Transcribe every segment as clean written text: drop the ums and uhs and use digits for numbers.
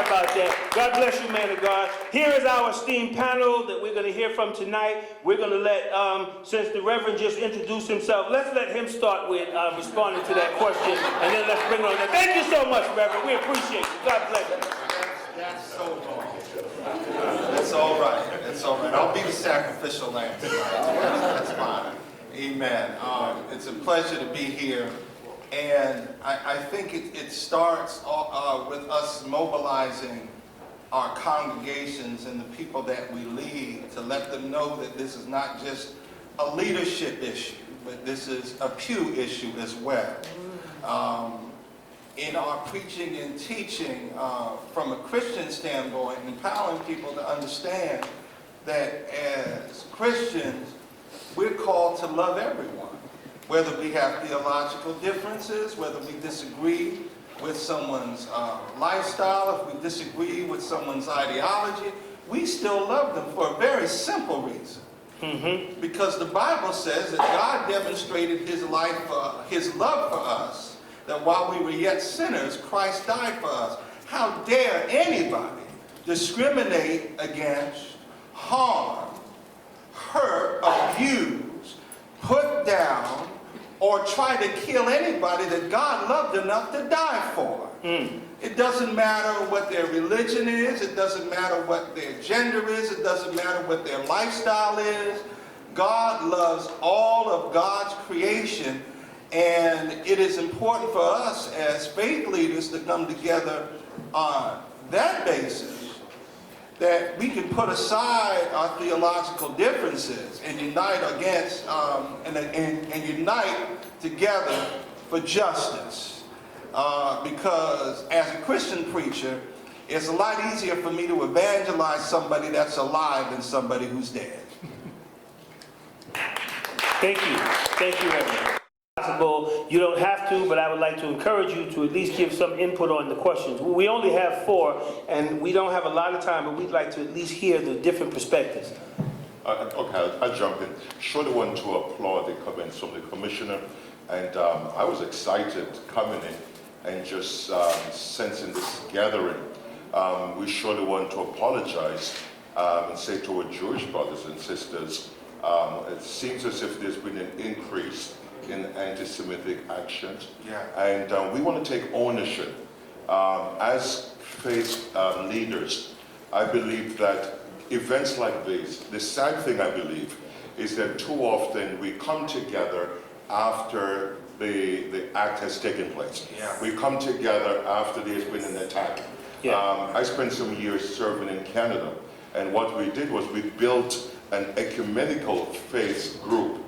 How about that? God bless you, man of God. Here is our esteemed panel that we're going to hear from tonight. We're going to let, since the Reverend just introduced himself, let's let him start with responding to that question, and then let's bring on that. Thank you so much, Reverend. We appreciate you. God bless you. That's so long. That's all right. That's all right. I'll be the sacrificial lamb tonight. That's fine. Amen. It's a pleasure to be here. And I think it starts with us mobilizing our congregations and the people that we lead to let them know that this is not just a leadership issue, but this is a pew issue as well. In our preaching and teaching from a Christian standpoint, empowering people to understand that as Christians, we're called to love everyone. Whether we have theological differences, whether we disagree with someone's lifestyle, if we disagree with someone's ideology, we still love them for a very simple reason. Because the Bible says that God demonstrated his love for us, that while we were yet sinners, Christ died for us. How dare anybody discriminate against, harm, hurt, abuse, put down, or try to kill anybody that God loved enough to die for? It doesn't matter what their religion is. It doesn't matter what their gender is. It doesn't matter what their lifestyle is. God loves all of God's creation, and it is important for us as faith leaders to come together on that basis, that we can put aside our theological differences and unite against and unite together for justice. Because as a Christian preacher, it's a lot easier for me to evangelize somebody that's alive than somebody who's dead. Thank you. Thank you, Reverend. You don't have to, but I would like to encourage you to at least give some input on the questions. We only have 4, and we don't have a lot of time, but we'd like to at least hear the different perspectives. Okay, I'll jump in. Surely want to applaud the comments from the Commissioner, and I was excited coming in and just sensing this gathering. We surely want to apologize and say to our Jewish brothers and sisters, it seems as if there's been an increase in anti-Semitic actions, and we want to take ownership. As faith leaders, I believe that events like these, the sad thing I believe, is that too often we come together after the act has taken place. We come together after there's been an attack. I spent some years serving in Canada, and what we did was we built an ecumenical faith group.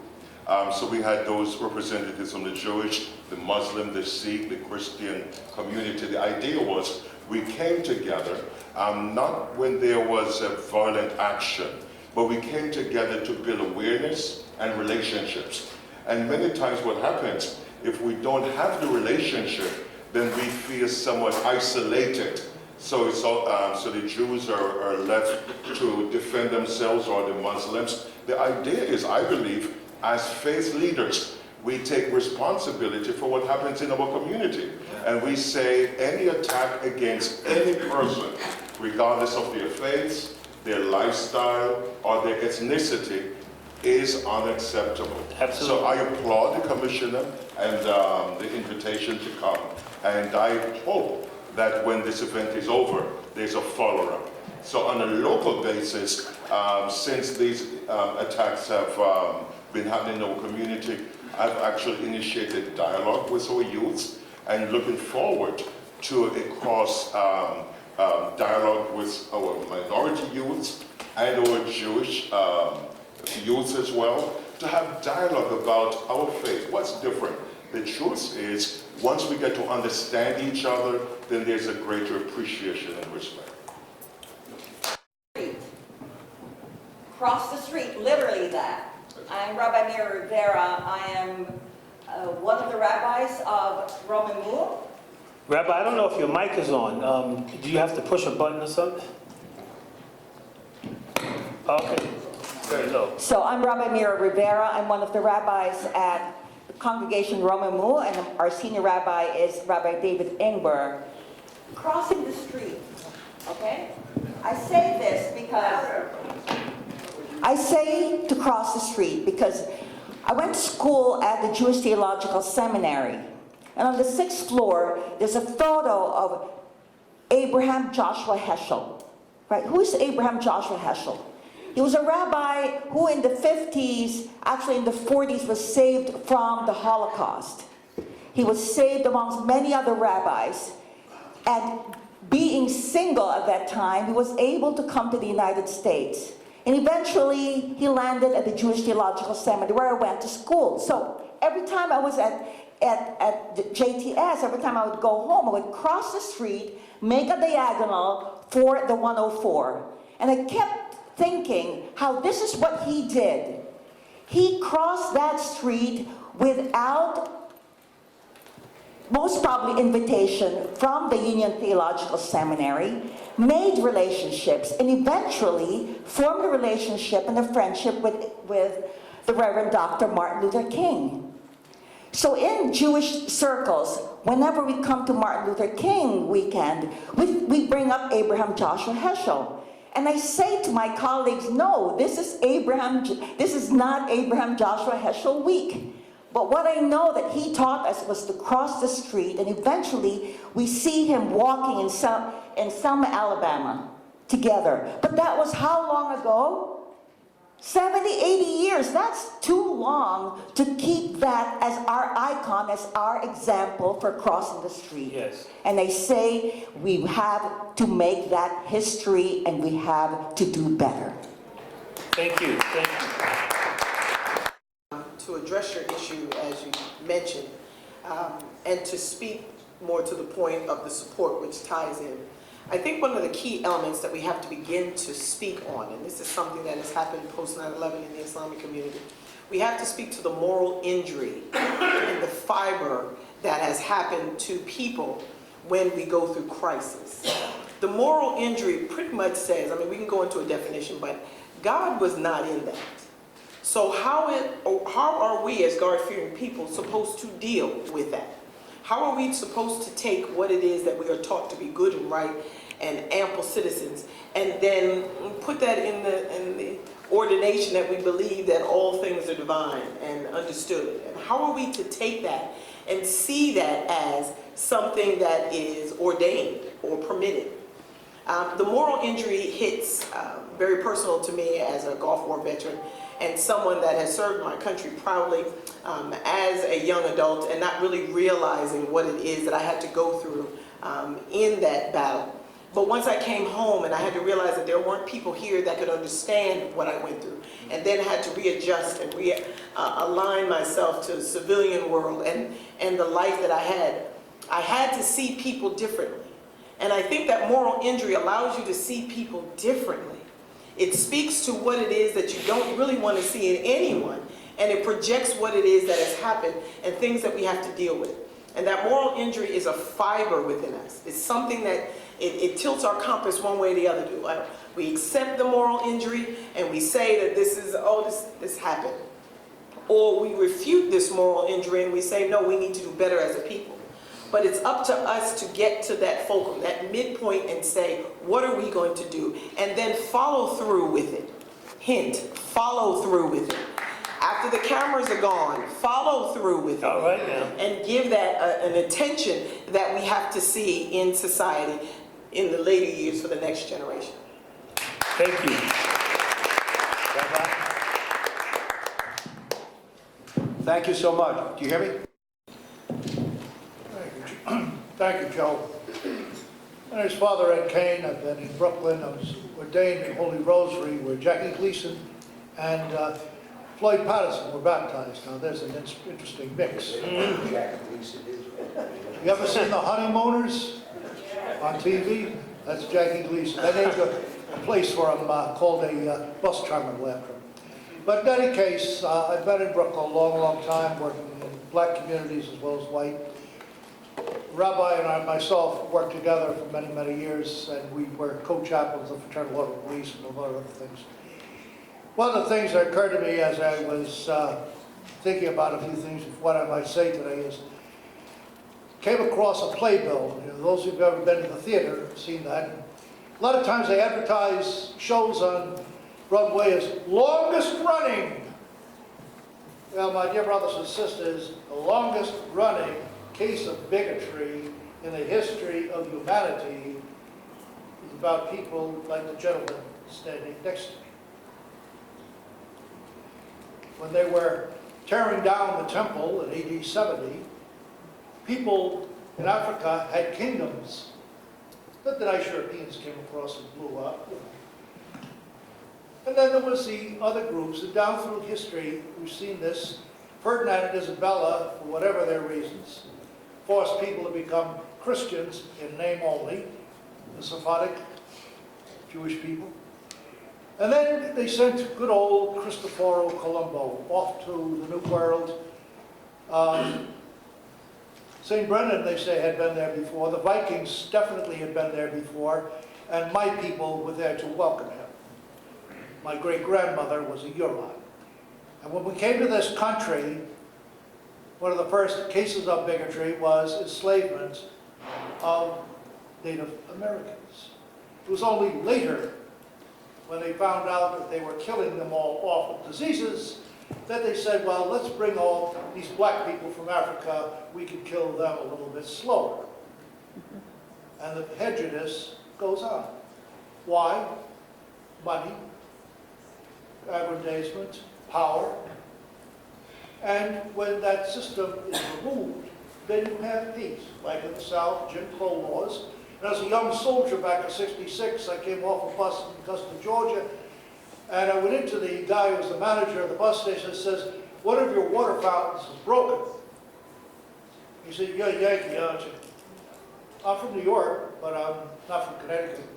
So we had those representatives from the Jewish, the Muslim, the Sikh, the Christian community. The idea was we came together, not when there was a violent action, but we came together to build awareness and relationships. And many times what happens, if we don't have the relationship, then we feel somewhat isolated. So so the Jews are left to defend themselves, or the Muslims. The idea is, I believe, as faith leaders, we take responsibility for what happens in our community. And we say any attack against any person, regardless of their faith, their lifestyle, or their ethnicity, is unacceptable. Absolutely. So I applaud the Commissioner and the invitation to come. And I hope that when this event is over, there's a follow-up. So on a local basis, since these attacks have been happening in our community, I've actually initiated dialogue with our youth and looking forward to a cross dialogue with our minority youths and our Jewish youth as well, to have dialogue about our faith. What's different? The truth is, once we get to understand each other, then there's a greater appreciation and respect. Cross the street, literally that. I'm Rabbi Mira Rivera. I am one of the rabbis of Romemu. Rabbi, I don't know if your mic is on. Do you have to push a button or something? Okay, very low. So I'm Rabbi Mira Rivera. I'm one of the rabbis at the congregation Romemu, and our senior rabbi is Rabbi David Ingber. Crossing the street. Okay? I say this because I say to cross the street because I went to school at the Jewish Theological Seminary. And on the 6th floor, there's a photo of Abraham Joshua Heschel. Right? Who is Abraham Joshua Heschel? He was a rabbi who in the 50s, actually in the 40s, was saved from the Holocaust. He was saved amongst many other rabbis. And being single at that time, he was able to come to the United States. And eventually, he landed at the Jewish Theological Seminary, where I went to school. So every time I was at the JTS, every time I would go home, I would cross the street, make a diagonal for the 104. And I kept thinking how this is what he did. He crossed that street without most probably invitation from the Union Theological Seminary, made relationships, and eventually formed a relationship and a friendship with the Reverend Dr. Martin Luther King. So in Jewish circles, whenever we come to Martin Luther King weekend, we bring up Abraham Joshua Heschel. And I say to my colleagues, no, this is not Abraham Joshua Heschel week. But what I know that he taught us was to cross the street, and eventually we see him walking in Selma, Alabama, together. But that was how long ago? 70, 80 years. That's too long to keep that as our icon, as our example for crossing the street. Yes. And they say we have to make that history, and we have to do better. Thank you. Thank you. To address your issue, as you mentioned, and to speak more to the point of the support which ties in, I think one of the key elements that we have to begin to speak on, and this is something that has happened post 9/11 in the Islamic community, we have to speak to the moral injury and the fiber that has happened to people when we go through crisis. The moral injury pretty much says, I mean, we can go into a definition, but God was not in that. So how are we as God-fearing people supposed to deal with that? How are we supposed to take what it is that we are taught to be good and right and ample citizens, and then put that in the ordination that we believe that all things are divine and understood? And how are we to take that and see that as something that is ordained or permitted? The moral injury hits very personal to me as a Gulf War veteran and someone that has served my country proudly as a young adult, and not really realizing what it is that I had to go through in that battle. But once I came home and I had to realize that there weren't people here that could understand what I went through, and then had to readjust and align myself to the civilian world and the life that I had to see people differently. And I think that moral injury allows you to see people differently. It speaks to what it is that you don't really want to see in anyone, and it projects what it is that has happened and things that we have to deal with. And that moral injury is a fiber within us. It's something that it tilts our compass one way or the other. We accept the moral injury and we say that this happened. Or we refute this moral injury and we say, no, we need to do better as a people. But it's up to us to get to that fulcrum, that midpoint, and say, what are we going to do? And then follow through with it. Hint, follow through with it. After the cameras are gone, follow through with it. All right now. And give that an attention that we have to see in society in the later years for the next generation. Thank you. Thank you so much. Do you hear me? Thank you, Joe. My name is Father Ed Kane. I've been in Brooklyn. I was ordained in Holy Rosary where Jackie Gleason and Floyd Patterson were baptized. Now there's an interesting mix. You ever seen The Honeymooners on TV? That's Jackie Gleason. They named a place for him called a bus terminal after him. But in any case, I've been in Brooklyn a long, long time, working in black communities as well as white. Rabbi and I myself worked together for many, many years, and we were co-chaplains of Fraternal Order of Police and a lot of other things. One of the things that occurred to me as I was thinking about a few things of what I might say today is, came across a playbill. You know, those who've ever been to the theater have seen that. A lot of times they advertise shows on Broadway as longest running. Well, my dear brothers and sisters, the longest running case of bigotry in the history of humanity is about people like the gentleman standing next to me. When they were tearing down the temple in AD 70, people in Africa had kingdoms that the nice Europeans came across and blew up. And then there was the other groups, and down through history, we've seen this. Ferdinand and Isabella, for whatever their reasons, forced people to become Christians in name only, the Sephardic Jewish people. And then they sent good old Cristoforo Colombo off to the New World. St. Brennan, they say, had been there before. The Vikings definitely had been there before. And my people were there to welcome him. My great-grandmother was a Huron. And when we came to this country, one of the first cases of bigotry was enslavement of Native Americans. It was only later, when they found out that they were killing them all off with diseases, that they said, well, let's bring all these black people from Africa, we can kill them a little bit slower. And the prejudice goes on. Why? Money, aggrandizement, power. And when that system is removed, then you have peace. Like in the South, Jim Crow laws. And as a young soldier back in '66, I came off a bus in Augusta, Georgia, and I went into the guy who was the manager of the bus station and says, one of your water fountains is broken. He said, you're a Yankee, aren't you? I'm from New York, but I'm not from Connecticut.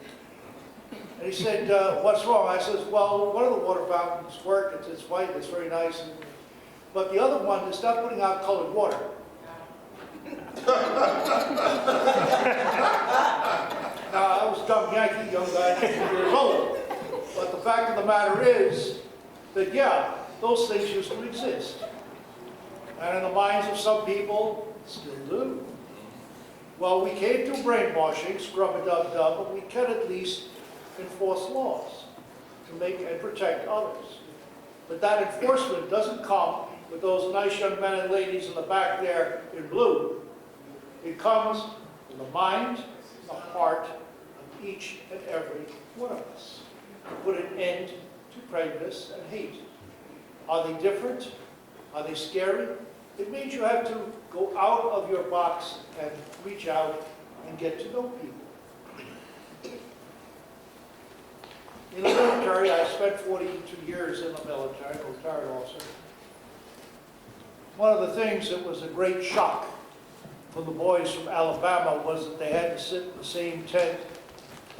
And he said, what's wrong? I said, well, one of the water fountains work, it's white, it's very nice, but the other one is not putting out colored water. Now, I was a dumb Yankee, young guy, 19 years old. But the fact of the matter is that, yeah, those things used to exist. And in the minds of some people, still do. Well, we can't do brainwashing, scrub-a-dub-dub, but we can at least enforce laws to make and protect others. But that enforcement doesn't come with those nice young men and ladies in the back there in blue. It comes from the mind and the heart of each and every one of us. To put an end to prejudice and hate. Are they different? Are they scary? It means you have to go out of your box and reach out and get to know people. In the military, I spent 42 years in the military, a retired officer. One of the things that was a great shock for the boys from Alabama was that they had to sit in the same tent.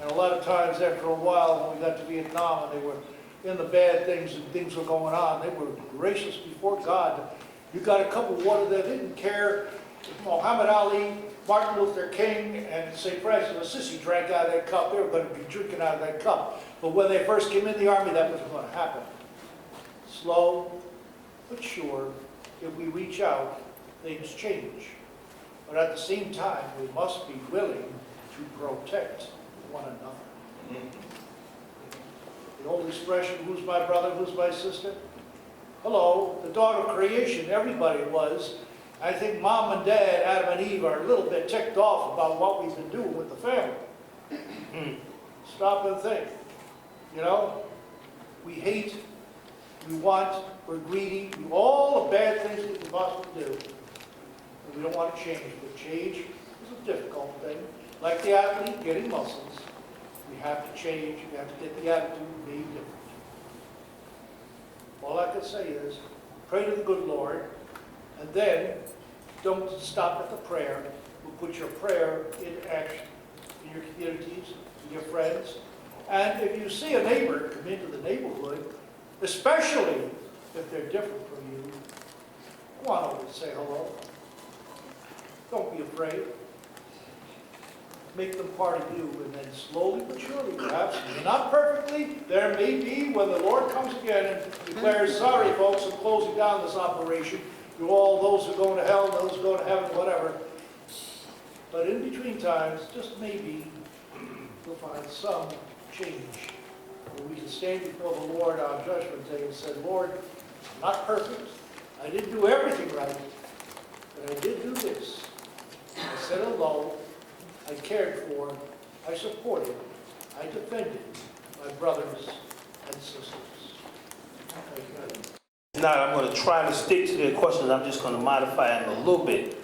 And a lot of times after a while, when we got to Vietnam and they were in the bad things and things were going on, they were gracious before God. You got a cup of water, they didn't care if Muhammad Ali, Martin Luther King, and St. Francis of Assisi drank out of that cup. They were going to be drinking out of that cup. But when they first came in the army, that wasn't going to happen. Slow but sure, if we reach out, things change. But at the same time, we must be willing to protect one another. The old expression, who's my brother, who's my sister? Hello, the dawn of creation, everybody was. I think mom and dad, Adam and Eve, are a little bit ticked off about what we've been doing with the family. Stop and think. You know, we hate, we want, we're greedy, we do all the bad things we can possibly do. And we don't want to change, but change is a difficult thing. Like the athlete getting muscles, we have to change, we have to get the attitude of being different. All I can say is, pray to the good Lord, and then don't stop at the prayer, but put your prayer in action in your communities, in your friends. And if you see a neighbor come into the neighborhood, especially if they're different from you, go on over and say hello. Don't be afraid. Make them part of you, and then slowly but surely, perhaps, not perfectly, there may be, when the Lord comes again and declares, sorry folks, I'm closing down this operation, to all those who are going to hell, those who go to heaven, whatever. But in between times, just maybe, we'll find some change. And we can stand before the Lord on Judgment Day and say, Lord, I'm not perfect. I didn't do everything right, but I did do this. I said hello. I cared for. I supported. I defended my brothers and sisters. Thank you. Now, I'm going to try to stick to the questions. I'm just going to modify it a little bit.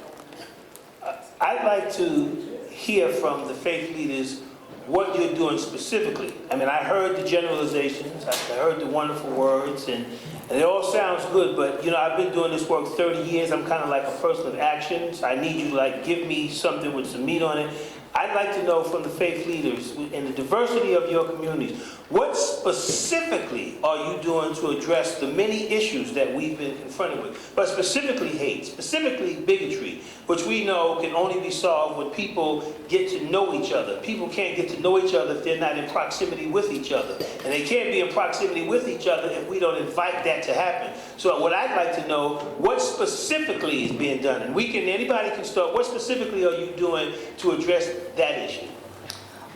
I'd like to hear from the faith leaders what you're doing specifically. I mean, I heard the generalizations, I heard the wonderful words, and it all sounds good, but you know, I've been doing this work 30 years. I'm kind of like a person of action, so I need you to like give me something with some meat on it. I'd like to know from the faith leaders in the diversity of your communities, what specifically are you doing to address the many issues that we've been confronted with, but specifically hate, specifically bigotry, which we know can only be solved when people get to know each other. People can't get to know each other if they're not in proximity with each other. And they can't be in proximity with each other if we don't invite that to happen. So what I'd like to know, what specifically is being done? And anybody can start, what specifically are you doing to address that issue?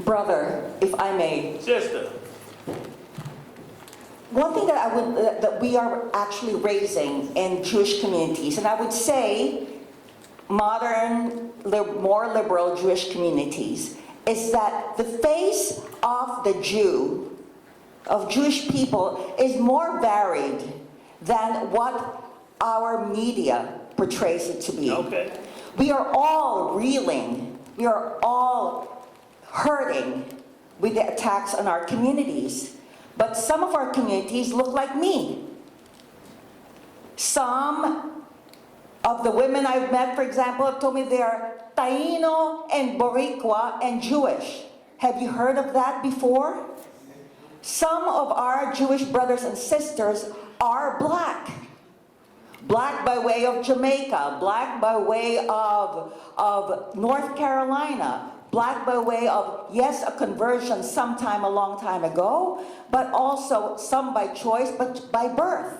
Brother, if I may, Sister. one thing that we are actually raising in Jewish communities, and I would say modern, more liberal Jewish communities, is that the face of the Jew, of Jewish people, is more varied than what our media portrays it to be. Okay. We are all reeling. We are all hurting with the attacks on our communities. But some of our communities look like me. Some of the women I've met, for example, have told me they are Taino and Boricua and Jewish. Have you heard of that before? Some of our Jewish brothers and sisters are black. Black by way of Jamaica, black by way of North Carolina, black by way of, yes, a conversion sometime a long time ago, but also some by choice, but by birth.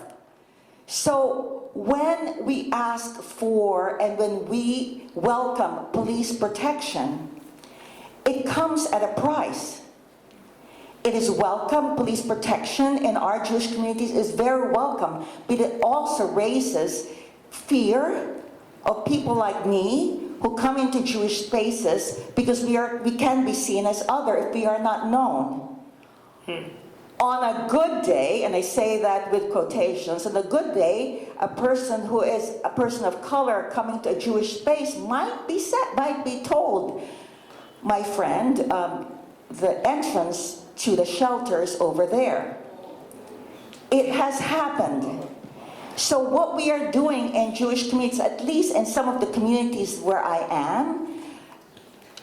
So when we ask for and when we welcome police protection, it comes at a price. It is welcome. Police protection in our Jewish communities is very welcome, but it also raises fear of people like me who come into Jewish spaces because we can be seen as other if we are not known. On a good day, and I say that with quotations, on a good day, a person who is a person of color coming to a Jewish space might be told, my friend, the entrance to the shelters over there. It has happened. So what we are doing in Jewish communities, at least in some of the communities where I am,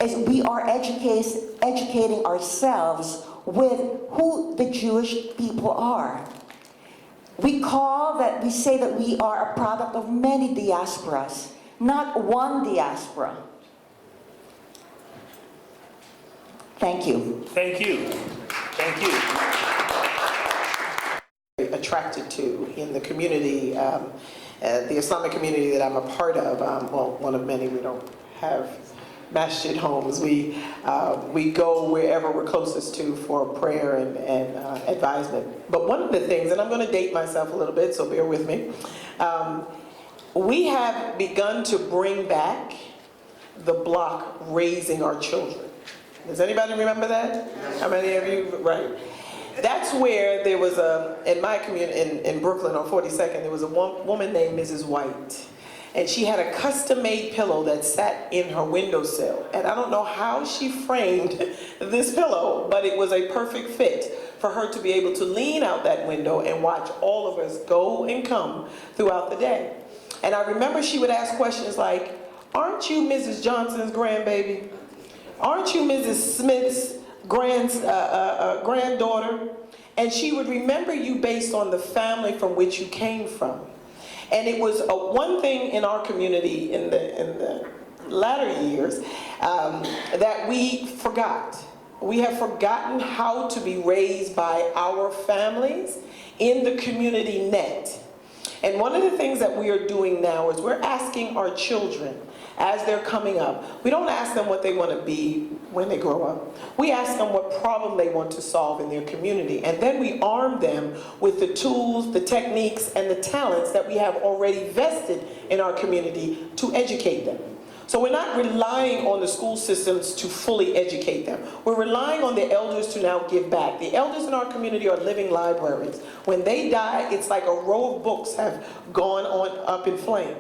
is we are educating ourselves with who the Jewish people are. We say that we are a product of many diasporas, not one diaspora. Thank you. Thank you. Thank you. Attracted to in the community, the Islamic community that I'm a part of, well, one of many. We don't have masjid homes. We go wherever we're closest to for prayer and advisement. But one of the things, and I'm going to date myself a little bit, so bear with me, we have begun to bring back the block Raising Our Children. Does anybody remember that? How many of you? Right. That's where there was in my community, in Brooklyn on 42nd, there was a woman named Mrs. White. And she had a custom-made pillow that sat in her windowsill. And I don't know how she framed this pillow, but it was a perfect fit for her to be able to lean out that window and watch all of us go and come throughout the day. And I remember she would ask questions like, aren't you Mrs. Johnson's grandbaby? Aren't you Mrs. Smith's granddaughter? And she would remember you based on the family from which you came from. And it was one thing in our community in the latter years that we forgot. We have forgotten how to be raised by our families in the community net. And one of the things that we are doing now is we're asking our children, as they're coming up, we don't ask them what they want to be when they grow up. We ask them what problem they want to solve in their community. And then we arm them with the tools, the techniques, and the talents that we have already vested in our community to educate them. So we're not relying on the school systems to fully educate them. We're relying on the elders to now give back. The elders in our community are living libraries. When they die, it's like a row of books have gone on up in flame.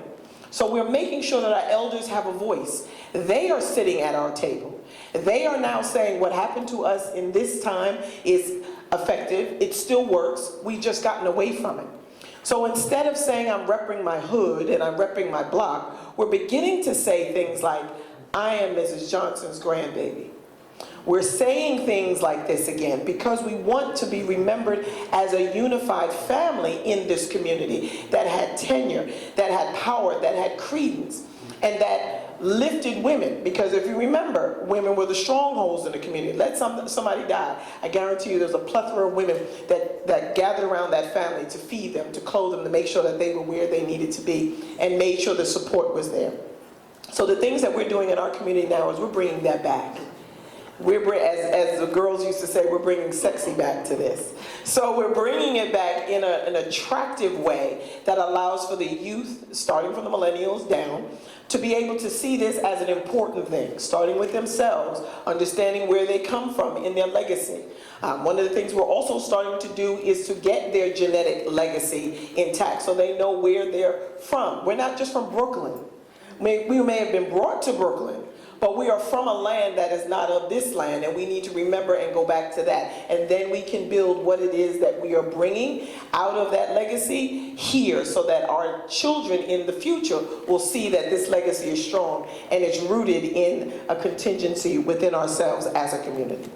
So we're making sure that our elders have a voice. They are sitting at our table. They are now saying what happened to us in this time is effective. It still works. We've just gotten away from it. So instead of saying I'm repping my hood and I'm repping my block, we're beginning to say things like, I am Mrs. Johnson's grandbaby. We're saying things like this again because we want to be remembered as a unified family in this community that had tenure, that had power, that had credence, and that lifted women. Because if you remember, women were the strongholds in the community. Let somebody die. I guarantee you there's a plethora of women that gathered around that family to feed them, to clothe them, to make sure that they were where they needed to be, and made sure the support was there. So the things that we're doing in our community now is we're bringing that back. As the girls used to say, we're bringing sexy back to this. So we're bringing it back in an attractive way that allows for the youth, starting from the millennials down, to be able to see this as an important thing, starting with themselves, understanding where they come from in their legacy. One of the things we're also starting to do is to get their genetic legacy intact so they know where they're from. We're not just from Brooklyn. We may have been brought to Brooklyn, but we are from a land that is not of this land, and we need to remember and go back to that. And then we can build what it is that we are bringing out of that legacy here so that our children in the future will see that this legacy is strong and it's rooted in a contingency within ourselves as a community.